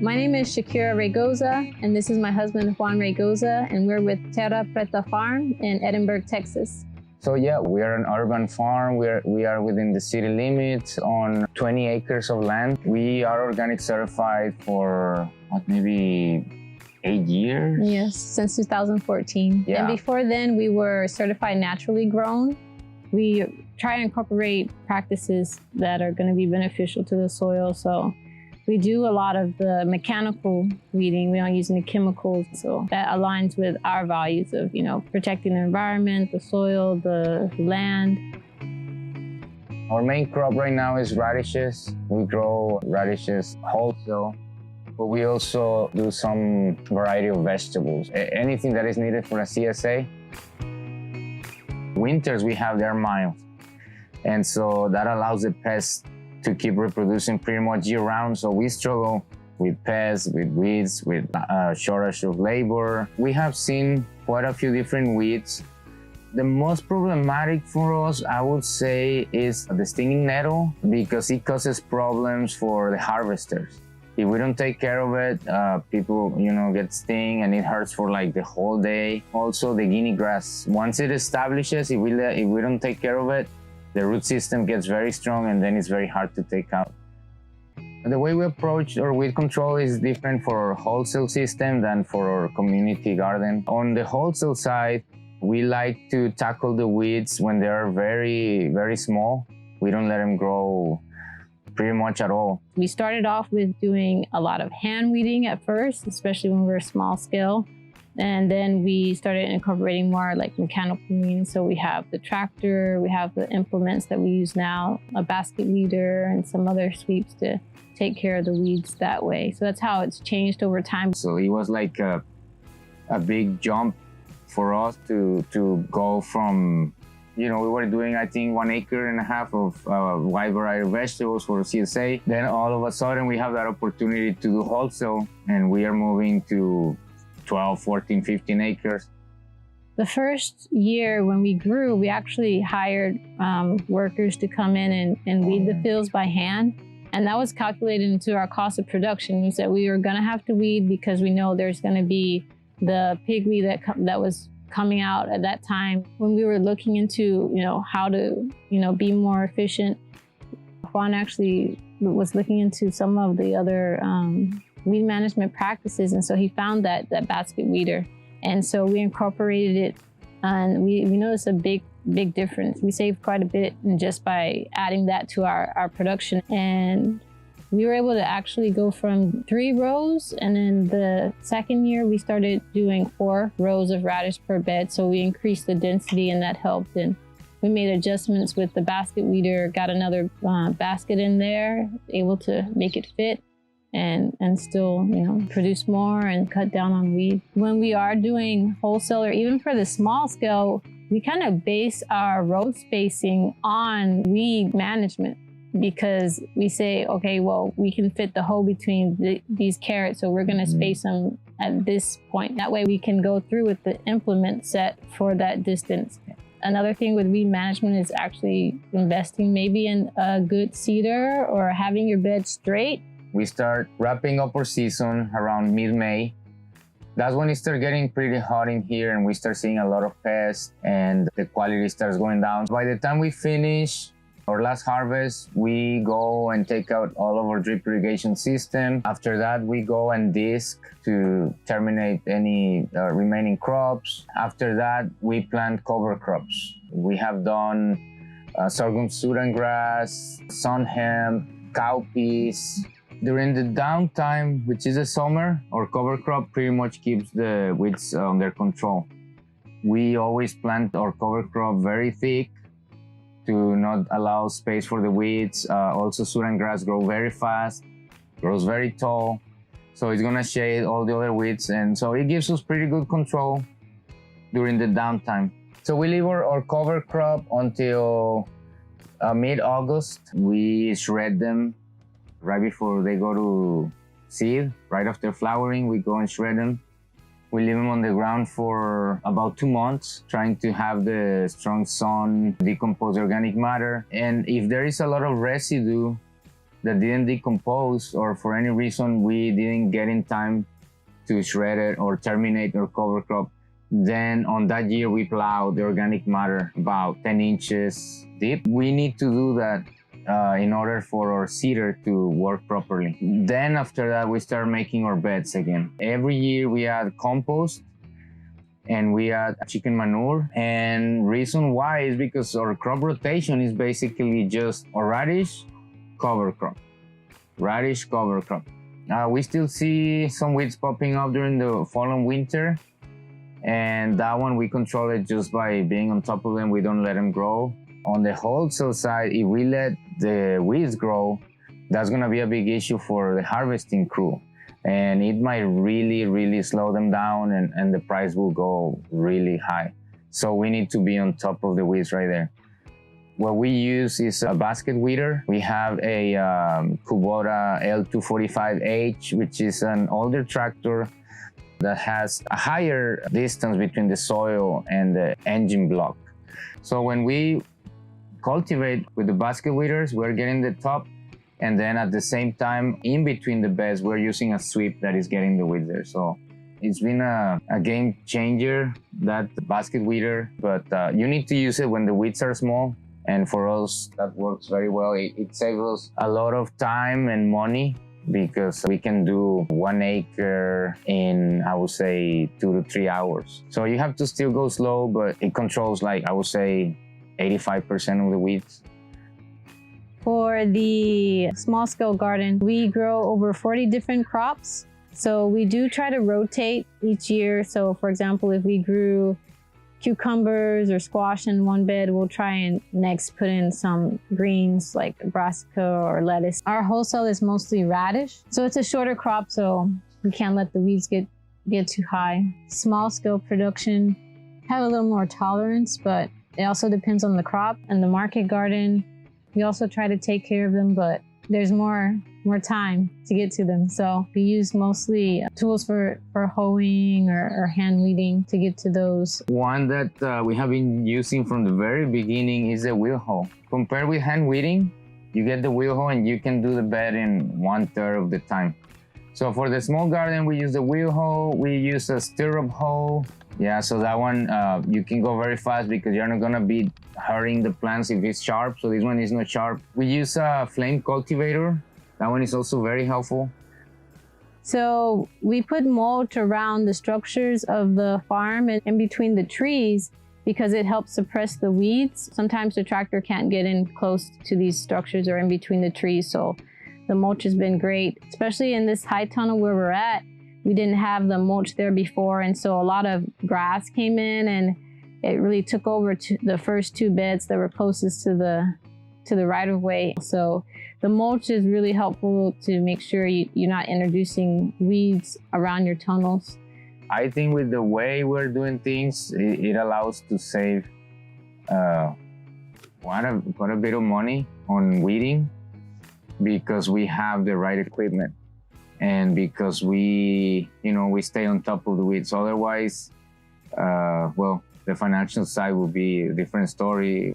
My name is Shakera Raygoza, and this is my husband, Juan Raygoza, and we're with Terra Preta farm in Edinburg, Texas. So yeah, we are an urban farm. We are within the city limits on 20 acres of land. We are organic certified for maybe 8 years? Yes, since 2014. Yeah. And before then, we were certified naturally grown. We try to incorporate practices that are going to be beneficial to the soil. So we do a lot of the mechanical weeding. We don't use any chemicals. So that aligns with our values of, protecting the environment, the soil, the land. Our main crop right now is radishes. We grow radishes wholesale, but we also do some variety of vegetables. Anything that is needed for a CSA. Winters we have, they're mild. And so that allows the pests to keep reproducing pretty much year round. So we struggle with pests, with weeds, with shortage of labor. We have seen quite a few different weeds. The most problematic for us, I would say, is the stinging nettle because it causes problems for the harvesters. If we don't take care of it, people, get sting and it hurts for like the whole day. Also the guinea grass, once it establishes, if we don't take care of it, the root system gets very strong and then it's very hard to take out. The way we approach our weed control is different for our wholesale system than for our community garden. On the wholesale side, we like to tackle the weeds when they are very, very small. We don't let them grow pretty much at all. We started off with doing a lot of hand weeding at first, especially when we were small scale. And then we started incorporating more like mechanical means. So we have the tractor, we have the implements that we use now, a basket weeder and some other sweeps to take care of the weeds that way. So that's how it's changed over time. So it was like a big jump for us to go from, we were doing, I think, 1.5 acres of wide variety of vegetables for CSA. Then all of a sudden we have that opportunity to do wholesale and we are moving to 12, 14, 15 acres. The first year when we grew, we actually hired workers to come in and weed the fields by hand. And that was calculated into our cost of production. We said we were gonna have to weed because we know there's gonna be the pigweed that was coming out at that time. When we were looking into, how to, be more efficient, Juan actually was looking into some of the other weed management practices. And so he found that basket weeder. And so we incorporated it and we noticed a big difference. We saved quite a bit just by adding that to our production. And we were able to actually go from 3 rows. And then the second year we started doing 4 rows of radish per bed. So we increased the density and that helped. And we made adjustments with the basket weeder, got another basket in there, able to make it fit. And still, produce more and cut down on weed. When we are doing wholesale or even for the small scale, we kind of base our row spacing on weed management because we say, okay, well, we can fit the hoe between these carrots, so we're going to space them at this point. That way we can go through with the implement set for that distance. Another thing with weed management is actually investing maybe in a good seeder or having your bed straight. We start wrapping up our season around mid-May. That's when it starts getting pretty hot in here and we start seeing a lot of pests and the quality starts going down. By the time we finish our last harvest, we go and take out all of our drip irrigation system. After that, we go and disc to terminate any remaining crops. After that, we plant cover crops. We have done sorghum Sudan grass, sun hemp, cowpeas. During the downtime, which is the summer, our cover crop pretty much keeps the weeds under control. We always plant our cover crop very thick to not allow space for the weeds. Also, Sudan grass grows very fast, grows very tall, so it's gonna shade all the other weeds, and so it gives us pretty good control during the downtime. So we leave our cover crop until mid-August. We shred them right before they go to seed. Right after flowering, we go and shred them. We leave them on the ground for about 2 months, trying to have the strong sun decompose organic matter. And if there is a lot of residue that didn't decompose, or for any reason we didn't get in time to shred it or terminate or cover crop, then on that year we plowed the organic matter about 10 inches deep. We need to do that in order for our seeder to work properly. Then after that, we start making our beds again. Every year we add compost and we add chicken manure. And reason why is because our crop rotation is basically just a radish, cover crop. Radish, cover crop. We still see some weeds popping up during the fall and winter. And that one, we control it just by being on top of them. We don't let them grow. On the wholesale side, if we let the weeds grow, that's going to be a big issue for the harvesting crew. And it might really, really slow them down, and the price will go really high. So we need to be on top of the weeds right there. What we use is a basket weeder. We have a Kubota L245H, which is an older tractor that has a higher distance between the soil and the engine block. So when we cultivate with the basket weeders, we're getting the top, and then at the same time, in between the beds, we're using a sweep that is getting the weeds there. So it's been a game changer, that basket weeder, but you need to use it when the weeds are small. And for us, that works very well. It saves us a lot of time and money, because we can do 1 acre in, I would say, 2 to 3 hours. So you have to still go slow, but it controls, like, I would say, 85% of the weeds. For the small-scale garden, we grow over 40 different crops. So we do try to rotate each year. So for example, if we grew cucumbers or squash in one bed, we'll try and next put in some greens like brassica or lettuce. Our wholesale is mostly radish. So it's a shorter crop, so we can't let the weeds get too high. Small-scale production have a little more tolerance, but it also depends on the crop. And the market garden, we also try to take care of them, but there's more time to get to them. So we use mostly tools for hoeing or hand weeding to get to those. One that we have been using from the very beginning is the wheel hoe. Compared with hand weeding, you get the wheel hoe and you can do the bed in 1/3 of the time. So for the small garden, we use the wheel hoe. We use a stirrup hoe. Yeah, so that one, you can go very fast because you're not gonna be hurting the plants if it's sharp. So this one is not sharp. We use a flame cultivator. That one is also very helpful. So we put mulch around the structures of the farm and in between the trees because it helps suppress the weeds. Sometimes the tractor can't get in close to these structures or in between the trees. So the mulch has been great, especially in this high tunnel where we're at. We didn't have the mulch there before, and so a lot of grass came in, and it really took over to the first 2 beds that were closest to the right-of-way. So the mulch is really helpful to make sure you're not introducing weeds around your tunnels. I think with the way we're doing things, it allows to save quite a bit of money on weeding, because we have the right equipment. And because we stay on top of the weeds. Otherwise, well, the financial side will be a different story.